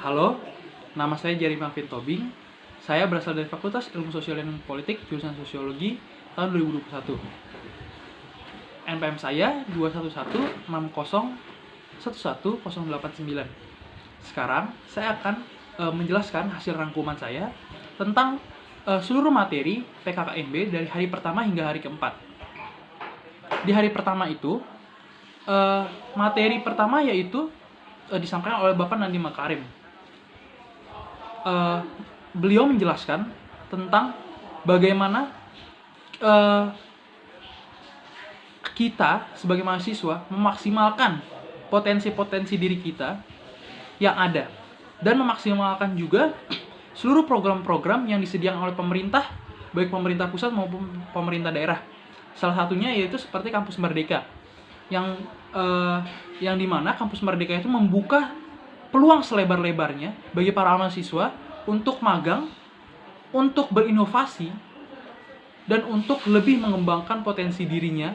Halo, nama saya Jerry Malvin Tobing. Saya berasal dari Fakultas Ilmu Sosial dan Politik, jurusan Sosiologi, tahun 2021. NPM saya 21160111089. Sekarang saya akan menjelaskan hasil rangkuman saya tentang seluruh materi PKKMB dari hari pertama hingga hari keempat. Di hari pertama itu, materi pertama yaitu disampaikan oleh Bapak Nadiem Makarim. Beliau menjelaskan tentang bagaimana kita sebagai mahasiswa memaksimalkan potensi-potensi diri kita yang ada dan memaksimalkan juga seluruh program-program yang disediakan oleh pemerintah, baik pemerintah pusat maupun pemerintah daerah. Salah satunya yaitu seperti Kampus Merdeka yang dimana Kampus Merdeka itu membuka peluang selebar-lebarnya bagi para mahasiswa untuk magang, untuk berinovasi, dan untuk lebih mengembangkan potensi dirinya.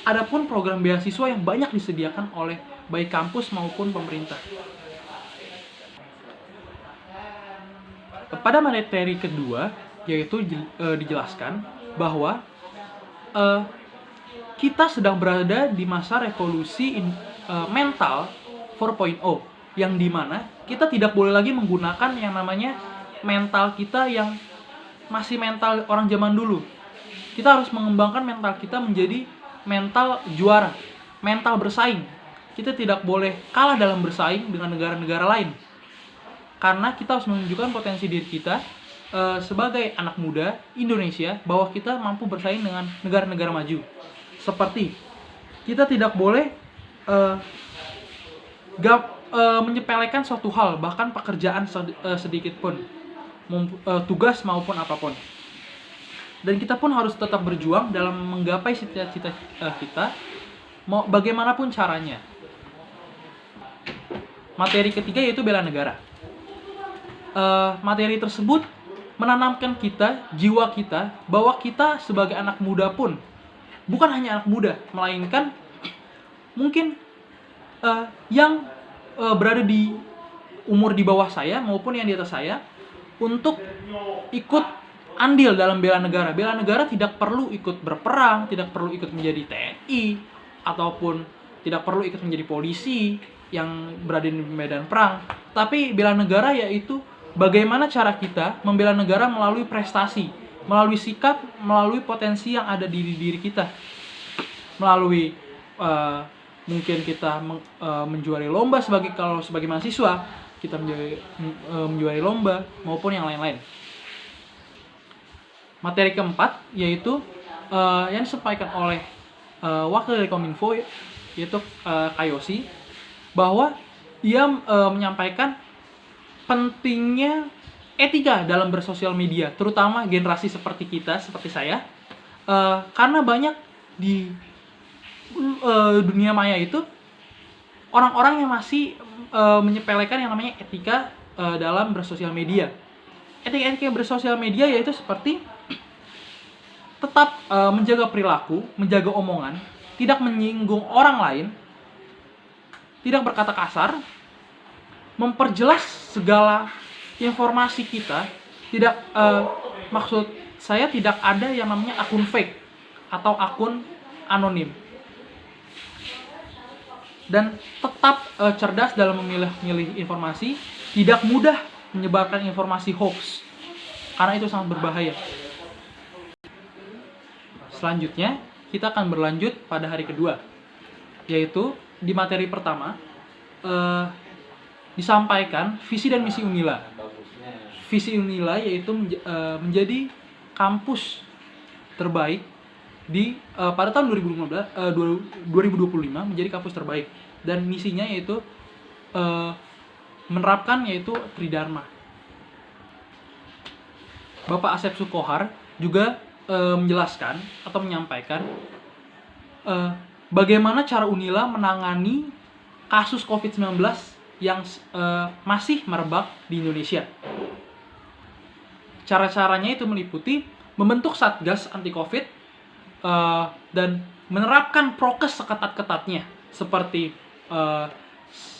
Adapun program beasiswa yang banyak disediakan oleh baik kampus maupun pemerintah. Pada materi kedua, yaitu dijelaskan bahwa kita sedang berada di masa revolusi mental 4.0, yang dimana kita tidak boleh lagi menggunakan yang namanya mental kita yang masih mental orang zaman dulu. Kita harus mengembangkan mental kita menjadi mental juara, mental bersaing. Kita tidak boleh kalah dalam bersaing dengan negara-negara lain, karena kita harus menunjukkan potensi diri kita sebagai anak muda Indonesia bahwa kita mampu bersaing dengan negara-negara maju. Seperti kita tidak boleh menyepelekan suatu hal, bahkan pekerjaan sedikit pun, tugas maupun apapun. Dan kita pun harus tetap berjuang dalam menggapai cita-cita kita, bagaimanapun caranya. Materi ketiga yaitu bela negara. Materi tersebut menanamkan kita, jiwa kita, bahwa kita sebagai anak muda pun, bukan hanya anak muda, melainkan mungkin yang berada di umur di bawah saya maupun yang di atas saya, untuk ikut andil dalam bela negara. Bela negara tidak perlu ikut berperang, tidak perlu ikut menjadi TNI, ataupun tidak perlu ikut menjadi polisi yang berada di medan perang. Tapi bela negara yaitu bagaimana cara kita membela negara melalui prestasi, melalui sikap, melalui potensi yang ada di diri kita, melalui mungkin kita menjuari lomba sebagai mahasiswa, kita menjuari lomba maupun yang lain-lain. Materi keempat yaitu yang disampaikan oleh wakil dari Kominfo, yaitu Kayosi, bahwa ia menyampaikan pentingnya etika dalam bersosial media, terutama generasi seperti kita, seperti saya, karena banyak di dunia maya itu orang-orang yang masih menyepelekan yang namanya etika dalam bersosial media. Etika bersosial media yaitu seperti tetap menjaga perilaku, menjaga omongan, tidak menyinggung orang lain, tidak berkata kasar, memperjelas segala informasi kita. Tidak maksud saya tidak ada yang namanya akun fake atau akun anonim. Dan tetap cerdas dalam memilih informasi, tidak mudah menyebarkan informasi hoax, karena itu sangat berbahaya. Selanjutnya, kita akan berlanjut pada hari kedua, yaitu di materi pertama disampaikan visi dan misi Unila. Visi Unila yaitu menjadi kampus terbaik pada tahun 2025 menjadi kampus terbaik, dan misinya yaitu menerapkan yaitu Tridharma. Bapak Asep Sukohar juga menjelaskan atau menyampaikan bagaimana cara Unila menangani kasus COVID-19 yang masih merebak di Indonesia. Cara-caranya itu meliputi membentuk satgas anti COVID dan menerapkan prokes seketat-ketatnya, seperti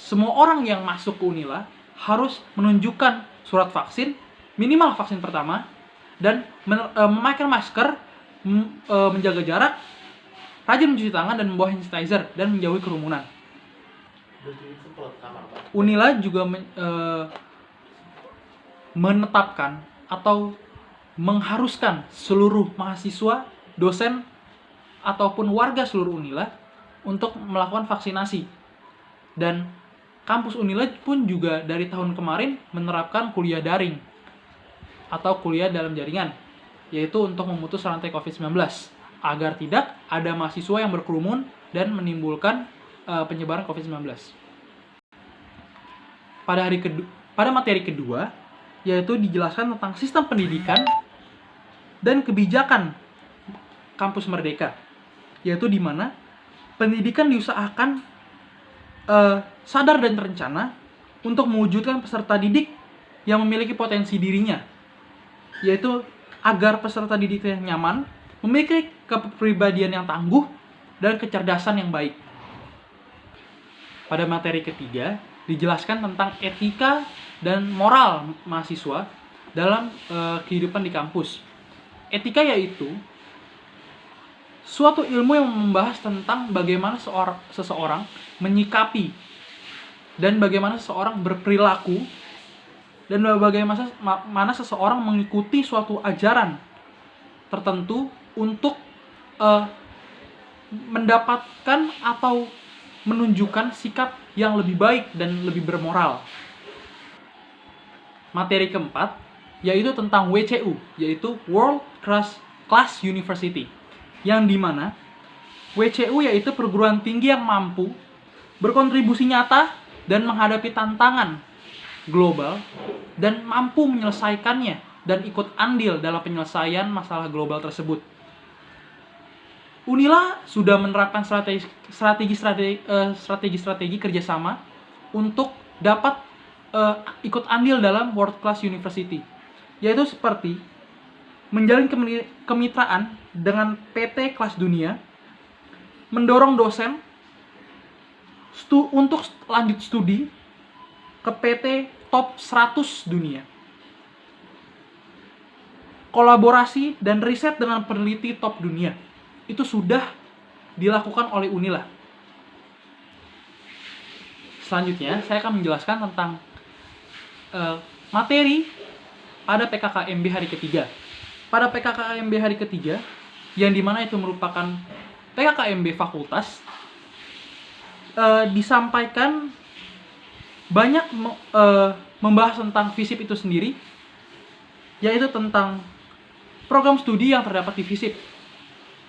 semua orang yang masuk ke Unila harus menunjukkan surat vaksin, minimal vaksin pertama, dan memakai masker, menjaga jarak, rajin mencuci tangan dan membawa hand sanitizer, dan menjauhi kerumunan. Unila juga menetapkan atau mengharuskan seluruh mahasiswa, dosen, ataupun warga seluruh Unila untuk melakukan vaksinasi. Dan kampus Unila pun juga dari tahun kemarin menerapkan kuliah daring atau kuliah dalam jaringan, yaitu untuk memutus rantai COVID-19 agar tidak ada mahasiswa yang berkerumun dan menimbulkan penyebaran COVID-19. Pada materi kedua, yaitu dijelaskan tentang sistem pendidikan dan kebijakan kampus Merdeka, yaitu di mana pendidikan diusahakan sadar dan terencana untuk mewujudkan peserta didik yang memiliki potensi dirinya, yaitu agar peserta didiknya nyaman, memiliki kepribadian yang tangguh, dan kecerdasan yang baik. Pada materi ketiga, dijelaskan tentang etika dan moral mahasiswa dalam kehidupan di kampus. Etika yaitu suatu ilmu yang membahas tentang bagaimana seseorang menyikapi dan bagaimana seseorang berperilaku dan bagaimana seseorang mengikuti suatu ajaran tertentu untuk mendapatkan atau menunjukkan sikap yang lebih baik dan lebih bermoral. Materi keempat yaitu tentang WCU, yaitu World Class University, yang dimana WCU yaitu perguruan tinggi yang mampu berkontribusi nyata dan menghadapi tantangan global dan mampu menyelesaikannya dan ikut andil dalam penyelesaian masalah global tersebut. Unila sudah menerapkan strategi kerjasama untuk dapat ikut andil dalam World Class University, yaitu seperti menjalin kemitraan dengan PT kelas dunia, mendorong dosen untuk lanjut studi ke PT top 100 dunia, kolaborasi dan riset dengan peneliti top dunia. Itu sudah dilakukan oleh Unila. Selanjutnya, saya akan menjelaskan tentang materi pada PKKMB hari ketiga. Pada PKKMB hari ketiga, yang dimana itu merupakan PKKMB fakultas, disampaikan banyak membahas tentang FISIP itu sendiri, yaitu tentang program studi yang terdapat di FISIP,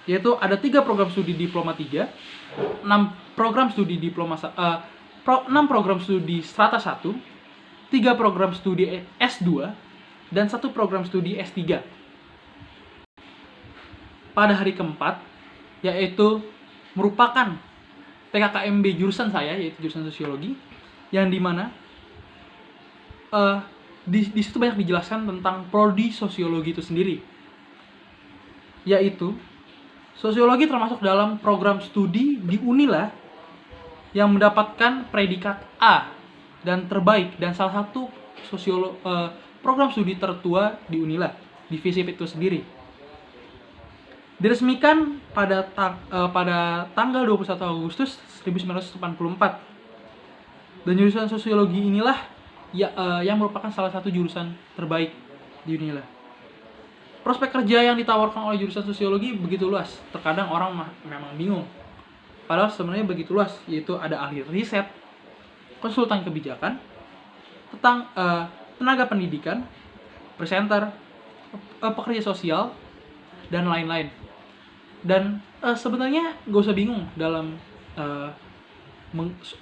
yaitu ada 3 program studi diploma 3, 6 program studi diploma 6 program studi strata 1, 3 program studi S2, dan 1 program studi S3. Pada hari keempat, yaitu merupakan PKKMB jurusan saya, yaitu jurusan sosiologi, yang dimana di situ banyak dijelaskan tentang prodi sosiologi itu sendiri, yaitu sosiologi termasuk dalam program studi di Unila yang mendapatkan predikat A dan terbaik, dan salah satu program studi tertua di Unila, di FISIP itu sendiri. Diresmikan pada tanggal 21 Agustus 1984. Dan jurusan sosiologi inilah yang merupakan salah satu jurusan terbaik di Unila. Prospek kerja yang ditawarkan oleh jurusan sosiologi begitu luas. Terkadang orang memang bingung. Padahal sebenarnya begitu luas, yaitu ada ahli riset, konsultan kebijakan, tentang tenaga pendidikan, presenter, pekerja sosial, dan lain-lain. Dan sebenarnya gak usah bingung dalam